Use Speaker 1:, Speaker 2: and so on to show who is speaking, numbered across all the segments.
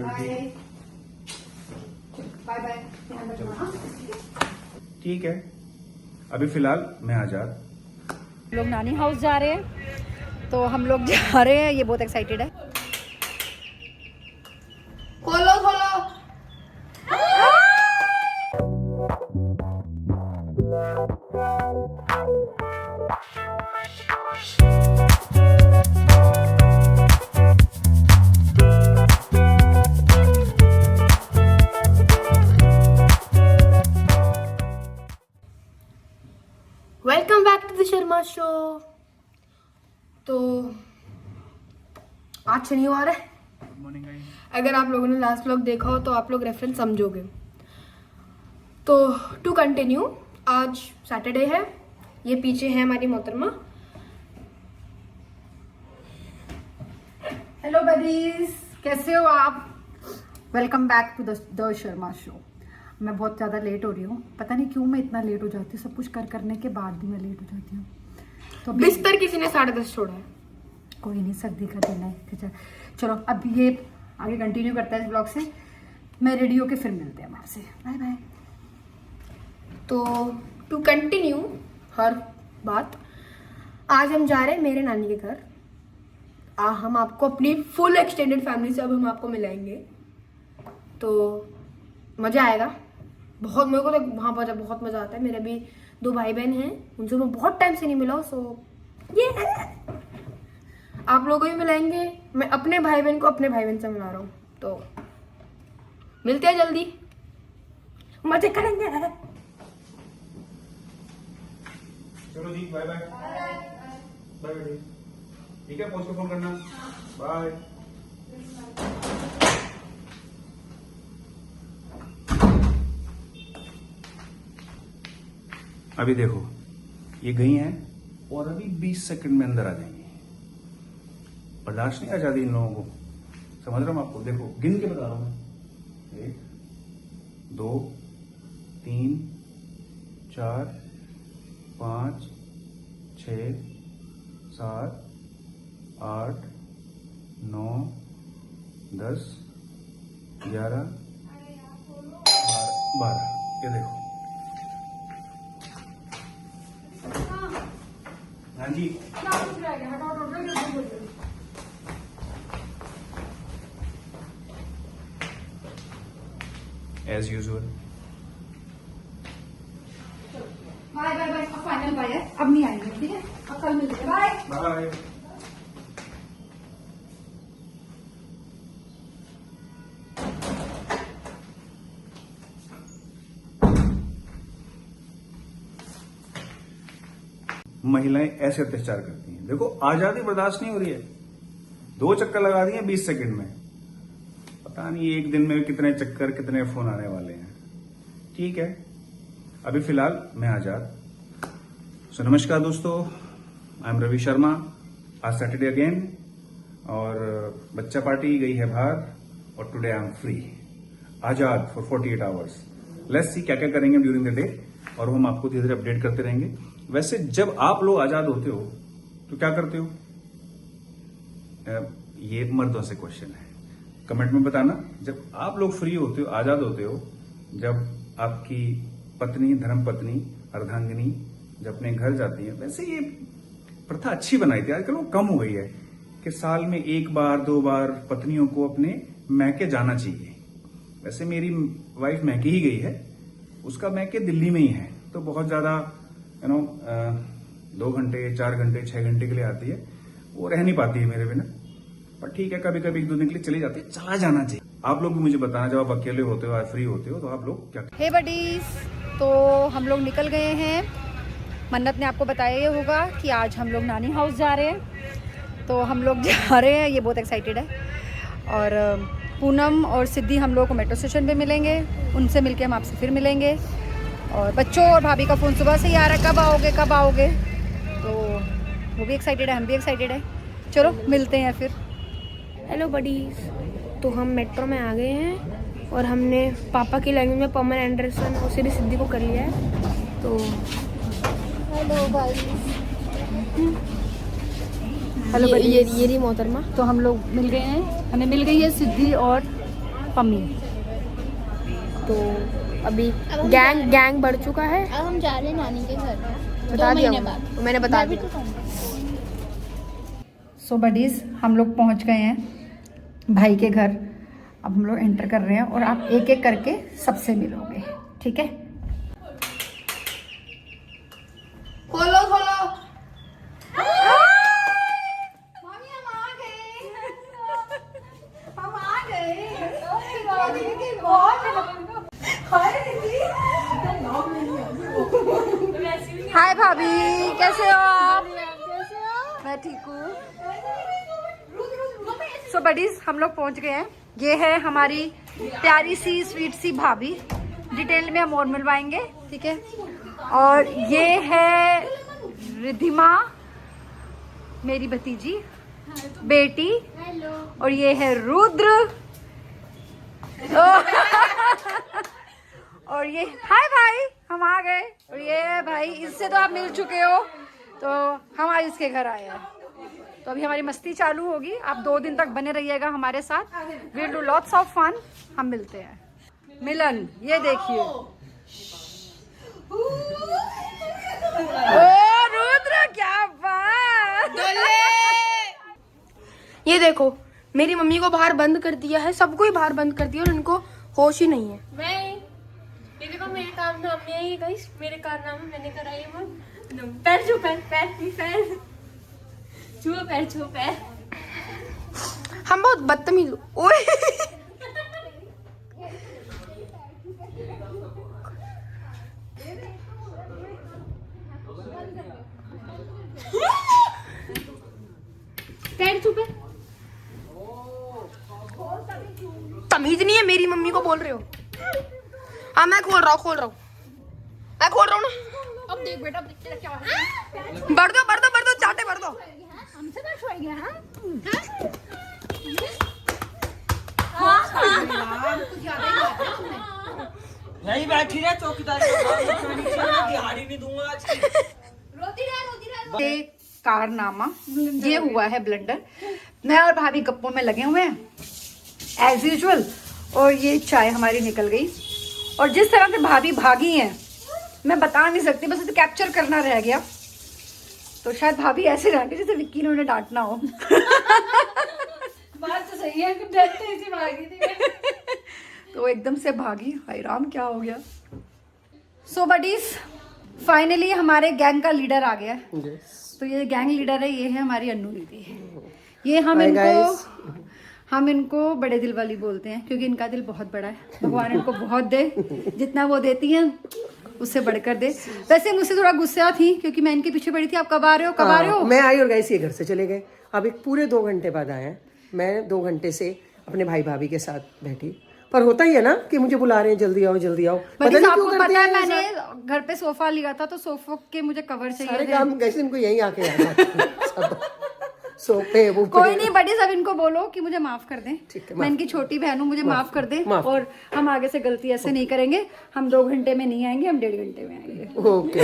Speaker 1: Bye bye.
Speaker 2: ठीक है, अभी फिलहाल मैं आजाद।
Speaker 3: हम लोग नानी हाउस जा रहे हैं, तो हम लोग जा रहे हैं। ये बहुत एक्साइटेड है।
Speaker 1: खोलो खोलो। Welcome back to the Sharma show. तो आज शनिवार है। अगर आप लोगों ने लास्ट व्लॉग देखा हो तो आप लोग रेफरेंस समझोगे। तो टू कंटिन्यू, आज सैटरडे है। ये पीछे है हमारी मोहतरमा।
Speaker 3: हेलो बडीज, कैसे हो आप? Welcome back to the Sharma show. मैं बहुत ज़्यादा लेट हो रही हूँ, पता नहीं क्यों मैं इतना लेट हो जाती हूँ। सब कुछ करने के बाद भी मैं लेट हो जाती हूँ। तो
Speaker 1: बिस्तर किसी ने 10:30 छोड़ा है।
Speaker 3: कोई नहीं, सर्दी का दिन है। चलो अब ये आगे कंटिन्यू करता है इस ब्लॉग से। मैं रेडी होके फिर मिलते हैं आपसे। Bye bye.
Speaker 1: तो टू कंटिन्यू हर बात, आज हम जा रहे हैं मेरे नानी के घर। हम आपको अपनी फुल एक्सटेंडेड फैमिली से अब हम आपको मिलाएंगे, तो मज़ा आएगा बहुत। मेरे को तो वहाँ पर बहुत मज़ा आता है। मेरे भी 2 भाई बहन हैं, उनसे मैं बहुत टाइम से नहीं मिला हूँ। सो ये आप लोगों को भी मिलाएंगे। मैं अपने भाई बहन को अपने भाई बहन से मिला रहा हूँ, तो मिलते हैं जल्दी, मजे करेंगे।
Speaker 2: चलो जी, बाय बाय। Bye bye. ठीक है, पहुंच के फोन करना। बाय। अभी देखो, ये गई हैं और अभी 20 सेकंड में अंदर आ जाएंगे। बर्दाश्त नहीं आजादी इन लोगों को, समझ रहा हूं आपको। देखो गिन के बता रहा हूं मैं। 1 2 3 4 5 6 7 8 9 10 11 12। ये देखो। हाँ जी, as usual.
Speaker 3: Bye bye bye. अब फाइनल बाय है, अब नहीं आएंगे। ठीक है, अब कल मिलते हैं। Bye
Speaker 2: bye. महिलाएं ऐसे अत्याचार करती हैं। देखो, आजादी बर्दाश्त नहीं हो रही है। 2 चक्कर लगा दिए 20 सेकंड में। पता नहीं एक दिन में कितने चक्कर, कितने फोन आने वाले हैं। ठीक है, अभी फिलहाल मैं आजाद। सो नमस्कार दोस्तों, आई एम रवि शर्मा। आज सैटरडे अगेन, और बच्चा पार्टी गई है बाहर, और today I am free, Azad for 48 hours. Let's see क्या क्या करेंगे ड्यूरिंग द डे, और हम आपको धीरे धीरे अपडेट करते रहेंगे। वैसे जब आप लोग आजाद होते हो तो क्या करते हो? ये मर्दों से क्वेश्चन है, कमेंट में बताना। जब आप लोग फ्री होते हो, आजाद होते हो, जब आपकी पत्नी, धर्म पत्नी, अर्धांगिनी जब अपने घर जाती है। वैसे ये प्रथा अच्छी बनाई थी, आजकल वो कम हो गई है कि साल में 1 बार 2 बार पत्नियों को अपने मैके जाना चाहिए। वैसे मेरी वाइफ मैके ही गई है, उसका मैके दिल्ली में ही है, तो बहुत ज्यादा 2 घंटे 4 घंटे 6 घंटे के लिए आती है। वो रह नहीं पाती है मेरे बिना, पर ठीक है, कभी कभी 1-2 दिन के लिए चली जाती है। चला जाना चाहिए। आप लोग भी मुझे बताना, जब आप अकेले होते हो, फ्री होते हो, तो आप लोग क्या।
Speaker 3: हे बडीज, तो हम लोग निकल गए हैं। मन्नत ने आपको बताया ही होगा कि आज हम लोग नानी हाउस जा रहे हैं, तो हम लोग जा रहे हैं। ये बहुत एक्साइटेड है। और पूनम और सिद्धि हम लोग को मेट्रो स्टेशन पे मिलेंगे, उनसे मिलके हम आपसे फिर मिलेंगे। और बच्चों और भाभी का फ़ोन सुबह से ही आ रहा है, कब आओगे कब आओगे, तो वो भी एक्साइटेड है, हम भी एक्साइटेड है। चलो मिलते हैं फिर।
Speaker 1: हेलो बडीज, तो हम मेट्रो में आ गए हैं और हमने पापा की लैंग्वेज में पमन एंडरसन और सीधी सिद्धि को कर लिया है। तो हेलो भाई।
Speaker 3: हेलो
Speaker 1: ये रही मोहतरमा।
Speaker 3: तो हम लोग मिल गए हैं, हमें मिल गई है सिद्धि और पम्मी।
Speaker 1: तो अभी गैंग बढ़ चुका है।
Speaker 4: अब हम जा रहे हैं नानी के घर
Speaker 1: बता
Speaker 4: 2
Speaker 1: दिया
Speaker 4: महीने
Speaker 1: हूँ।
Speaker 4: बाद।
Speaker 1: मैंने बता
Speaker 4: मैं भी
Speaker 1: दिया।
Speaker 4: तो
Speaker 3: सो बडीज़ हम लोग पहुंच गए हैं भाई के घर। अब हम लोग एंटर कर रहे हैं और आप एक एक करके सबसे मिलोगे, ठीक है?
Speaker 1: खोलो खोलो।
Speaker 3: हाय भाभी, कैसे हो आप? मैं ठीक हूँ। सो बडीज हम लोग पहुंच गए हैं। ये है हमारी प्यारी सी स्वीट सी भाभी। डिटेल में हम और मिलवाएंगे, ठीक है? और ये है रिधिमा, मेरी भतीजी बेटी। और ये है रुद्र। और ये हाय भाई, हम आ गए। और ये है भाई, इससे तो आप मिल चुके हो, तो हम आज इसके घर आए हैं। तो अभी हमारी मस्ती चालू होगी। आप 2 दिन तक बने रहिएगा हमारे साथ। Will do lots of fun. हम मिलते हैं। मिलन, ये देखिए। ओ रुद्र, क्या बात।
Speaker 1: ये देखो, मेरी मम्मी को बाहर बंद कर दिया है, सबको ही बाहर बंद कर दिया और इनको होश ही नहीं है।
Speaker 4: ये देखो मेरे कारनामे हैं ये गाइस, मेरे कारनामे मैंने कराए हैं। पैर छू पैर छू पैर।
Speaker 1: हम बहुत बदतमीज। ओए
Speaker 4: पैर छू पैर।
Speaker 1: तमीज नहीं है, मेरी मम्मी को बोल रहे हो? हाँ मैं खोल रहा हूँ ना।
Speaker 4: अब देख बेटा, अब देख तेरा क्या हो रहा है।
Speaker 1: भर दो चाटे भर दो।
Speaker 4: हमसे ना छोड़ेंगे हाँ?
Speaker 5: यही बैठी है चौकीदार दिहाड़ी नहीं दूंगा आज की।
Speaker 3: ये कारनामा, ये हुआ है ब्लंडर। मैं और भाभी गप्पों में लगे हुए हैं एज यूजुअल। और ये चाय हमारी निकल गई। और जिस तरह से भाभी भागी हैं मैं बता नहीं सकती, बस इसे कैप्चर करना रह गया। तो शायद भाभी ऐसे डांटी जैसे विक्की ने उन्हें डांटना हो।
Speaker 4: बात तो सही है, डरते ऐसे भागी थी।
Speaker 3: तो एकदम से भागी। हाय राम, क्या हो गया। सो बडीज फाइनली हमारे गैंग का लीडर आ गया है। तो ये गैंग लीडर है, ये है हमारी अन्नू दीदी। ये हम इनको बड़े दिल वाली बोलते हैं क्योंकि इनका दिल बहुत बड़ा है। भगवान इनको बहुत दे, जितना वो देती हैं उससे बढ़कर दे। वैसे मुझसे थोड़ा गुस्सा थी क्योंकि मैं इनके पीछे पड़ी थी। आप कब आ रहे हो?
Speaker 5: मैं आई और गैस ये घर से चले गए। अब एक पूरे 2 घंटे बाद आए हैं। मैं 2 घंटे से अपने भाई भाभी के साथ बैठी, पर होता ही है ना कि मुझे बुला रहे हैं जल्दी आओ जल्दी आओ। पता नहीं क्यों करते
Speaker 3: पता है,
Speaker 5: हैं
Speaker 3: मैंने
Speaker 5: ऐसा।
Speaker 3: घर पे सोफा लिया था तो सोफा के मुझे कवर चाहिए
Speaker 5: सारे
Speaker 3: थे।
Speaker 5: काम कैसे इनको यहीं आके याद आते हैं। सब सोफे वो
Speaker 3: कोई नहीं बड़ी, सब इनको बोलो कि मुझे माफ कर दें।
Speaker 5: ठीक है,
Speaker 3: मैं इनकी छोटी बहन हूँ, मुझे माफ कर दें।
Speaker 5: माफ।
Speaker 3: और हम आगे से गलती ऐसे नहीं करेंगे। हम 2 घंटे में नहीं आएंगे, हम 1.5 घंटे में आएंगे।
Speaker 5: ओके।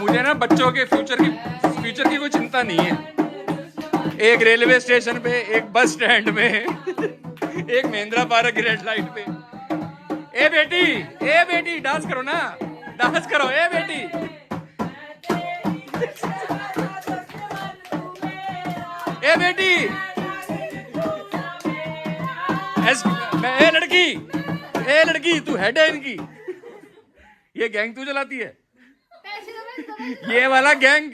Speaker 6: मुझे ना बच्चों के फ्यूचर की कोई चिंता नहीं है। एक रेलवे स्टेशन पे, एक बस स्टैंड में, एक महेंद्रा पार्क की रेड लाइट पे। ए बेटी डांस करो ना, डांस करो। ए बेटी ए लड़की तू हेड है इनकी। ये गैंग तू चलाती है? ये वाला गैंग,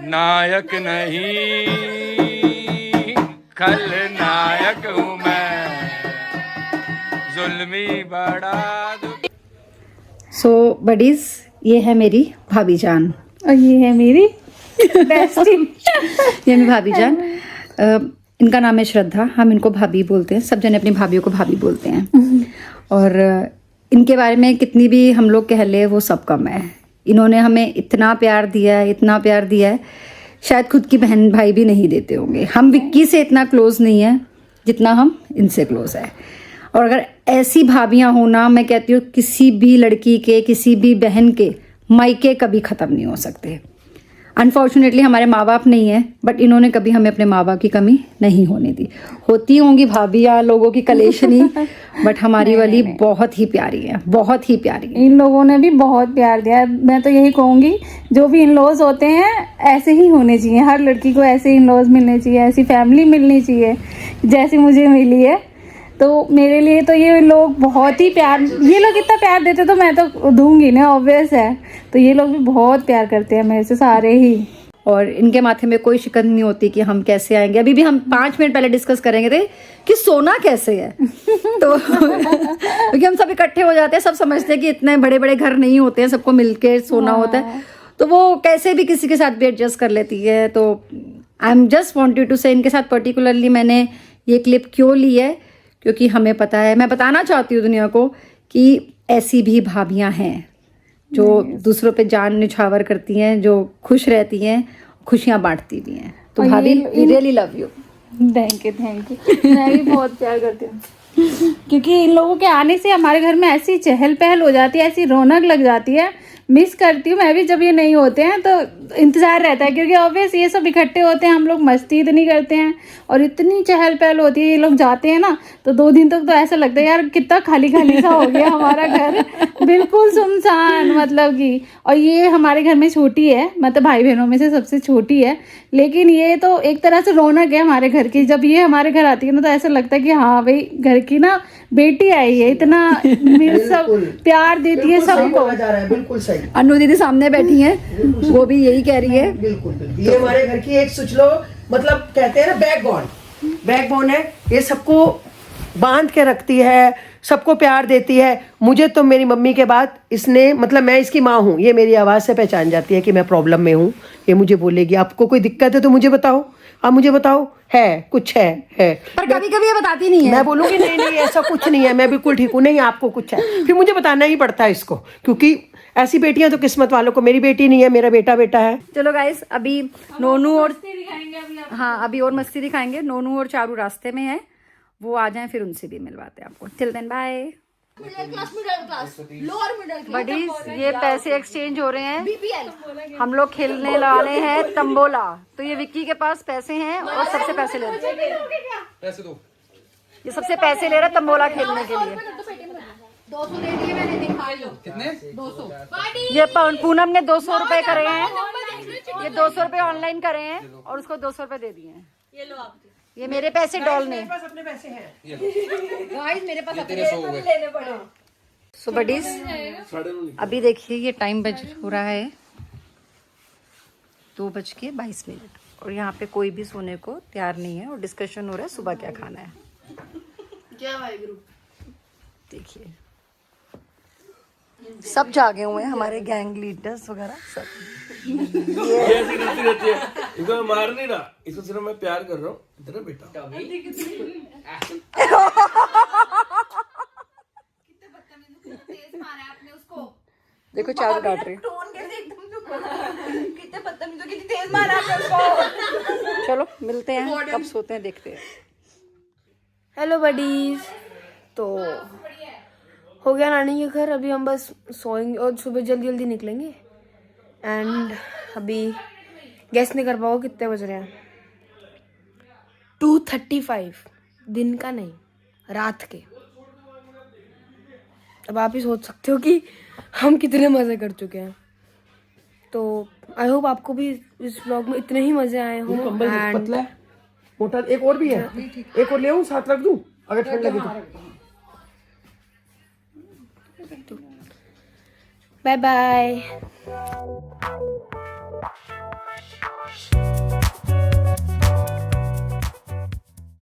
Speaker 6: नायक नहीं खलनायक हूँ मैं, जुल्मी बड़ा
Speaker 3: सो बडीज, ये है मेरी भाभी जान
Speaker 4: और ये है मेरी बेस्टी।
Speaker 3: ये मेरी भाभी जान। इनका नाम है श्रद्धा। हम इनको भाभी बोलते हैं, सब जने अपनी भाभीयों को भाभी बोलते हैं। और इनके बारे में कितनी भी हम लोग कह ले वो सब कम है। इन्होंने हमें इतना प्यार दिया है शायद खुद की बहन भाई भी नहीं देते होंगे। हम विक्की से इतना क्लोज नहीं है जितना हम इनसे क्लोज है। और अगर ऐसी भाभियां होना, मैं कहती हूँ किसी भी लड़की के, किसी भी बहन के मायके कभी ख़त्म नहीं हो सकते। अनफॉर्चुनेटली हमारे माँ बाप नहीं है, बट इन्होंने कभी हमें अपने माँ बाप की कमी नहीं होने दी। होती होंगी भाभियाँ लोगों की कलेशनी, बट हमारी वाली बहुत ही प्यारी है, बहुत ही प्यारी है।
Speaker 7: इन लोगों ने भी बहुत प्यार दिया है। मैं तो यही कहूँगी, जो भी इन लॉज होते हैं ऐसे ही होने चाहिए। हर लड़की को ऐसे इन लॉज मिलने चाहिए, ऐसी फैमिली मिलनी चाहिए जैसी मुझे मिली है। तो मेरे लिए तो ये लोग बहुत ही प्यार, ये लोग इतना प्यार देते तो मैं तो दूंगी ना, ऑब्वियस है। तो ये लोग भी बहुत प्यार करते हैं मेरे से, सारे ही।
Speaker 3: और इनके माथे में कोई शिकन नहीं होती कि हम कैसे आएंगे। अभी भी हम 5 मिनट पहले डिस्कस करेंगे थे कि सोना कैसे है। तो क्योंकि हम सब इकट्ठे हो जाते हैं, सब समझते हैं कि इतने बड़े बड़े घर नहीं होते हैं, सबको मिलके सोना होता है, तो वो कैसे भी किसी के साथ भी एडजस्ट कर लेती है। तो I am just wanted to say इनके साथ पर्टिकुलरली मैंने ये क्लिप क्यों ली है, क्योंकि हमें पता है, मैं बताना चाहती हूँ दुनिया को कि ऐसी भी भाभियाँ हैं जो दूसरों पे जान निछावर करती हैं, जो खुश रहती हैं, खुशियाँ बांटती भी हैं। तो
Speaker 7: और
Speaker 3: भाभी
Speaker 7: ये-
Speaker 3: really love you.
Speaker 7: Thank you, thank you. मैं भी बहुत प्यार करती हूँ क्योंकि इन लोगों के आने से हमारे घर में ऐसी चहल पहल हो जाती है, ऐसी रौनक लग जाती है। मिस करती हूँ मैं भी जब ये नहीं होते हैं, तो इंतज़ार रहता है क्योंकि ऑब्वियस ये सब इकट्ठे होते हैं, हम लोग मस्ती इतनी करते हैं और इतनी चहल पहल होती है। ये लोग जाते हैं ना तो 2 दिन तक तो ऐसा लगता है यार कितना खाली खाली सा हो गया हमारा घर, बिल्कुल सुनसान, मतलब कि। और ये हमारे घर में छोटी है, मतलब भाई बहनों में से सबसे छोटी है, लेकिन ये तो एक तरह से रौनक है हमारे घर की। जब ये हमारे घर आती है ना तो ऐसा लगता है कि हाँ भाई घर की ना बेटी आई है, इतना सब प्यार देती है सबको।
Speaker 5: जा रहा है, बिल्कुल सही।
Speaker 3: अनु दीदी सामने बैठी हैं, वो भी यही कह रही है।
Speaker 5: बिल्कुल बिल्कुल। ये हमारे घर की एक सोच लो, मतलब कहते हैं ना बैकबोन है। ये सबको बांध के रखती है, सबको प्यार देती है। मुझे तो मेरी मम्मी के बाद इसने, मतलब मैं इसकी माँ हूँ, ये मेरी आवाज़ से पहचान जाती है कि मैं प्रॉब्लम में हूँ। ये मुझे बोलेगी आपको कोई दिक्कत है तो मुझे बताओ, आप मुझे बताओ, है कुछ है।
Speaker 3: पर कभी कभी ये बताती नहीं है।
Speaker 5: मैं बोलूँगी नहीं ऐसा कुछ नहीं है, मैं बिल्कुल ठीक हूँ, नहीं आपको कुछ है, फिर मुझे बताना ही पड़ता है इसको, क्योंकि ऐसी बेटियां तो किस्मत वालों को। मेरी बेटी नहीं है, मेरा बेटा है।
Speaker 3: चलो गाइस, अभी नोनू और हाँ अभी और मस्ती दिखाएंगे। नोनू और चारू रास्ते में है, वो आ जाएं फिर उनसे भी मिलवाते हैं आपको। Till then bye. बडीज, ये पैसे एक्सचेंज हो रहे हैं। हम लोग खेलने वाले हैं तंबोला। तो ये विक्की के पास पैसे हैं और सबसे पैसे ले रहे हैं।
Speaker 6: पैसे दो।
Speaker 3: ये सबसे पैसे ले रहा है तंबोला खेलने के लिए।
Speaker 4: 200 दे दिए मैंने, दिखा लो।
Speaker 6: कितने?
Speaker 4: 200।
Speaker 3: ये पूनम ने 200 रुपए करे हैं, ये 200 रुपए ऑनलाइन करे हैं और उसको 200 रुपए दे दिए हैं।
Speaker 4: ये लो आप।
Speaker 3: ये मेरे पैसे डॉल ने।
Speaker 5: अपने पैसे हैं।
Speaker 3: गाइस मेरे पास
Speaker 6: तेरे 100 हो गए।
Speaker 3: सो बडीज, अभी देखिए ये टाइम हो रहा है 2:22 और यहाँ पे कोई भी सोने को तैयार नहीं है और डिस्कशन हो रहा है सुबह क्या खाना है।
Speaker 4: क्या वाहेगुरु।
Speaker 3: देखिए सब जागे हुए हैं, हमारे गैंग लीडर्स वगैरह सब।
Speaker 8: ऐसी रहती है। इसको मैं मार नहीं रहा, इसको सिर्फ मैं प्यार कर रहा हूँ। इधर बेटा
Speaker 3: देखो चारू डांट रही। चलो मिलते हैं, कब सोते हैं देखते हैं।
Speaker 1: हेलो बडीज, तो हो गया नानी के घर। अभी हम बस सोएंगे और सुबह जल्दी जल्दी निकलेंगे। एंड अभी गेस नहीं कर पाओ कितने बज रहे हैं। 2:35, दिन का नहीं, रात के। अब आप ही सोच सकते हो कि हम कितने मज़े कर चुके हैं। तो आई होप आपको भी इस व्लॉग में इतने ही मज़े आए हों।
Speaker 5: पतला है, मोटा। एक और भी है, एक और ले आऊं, साथ रख दूं अगर ठंड लगे तो।
Speaker 1: Bye bye.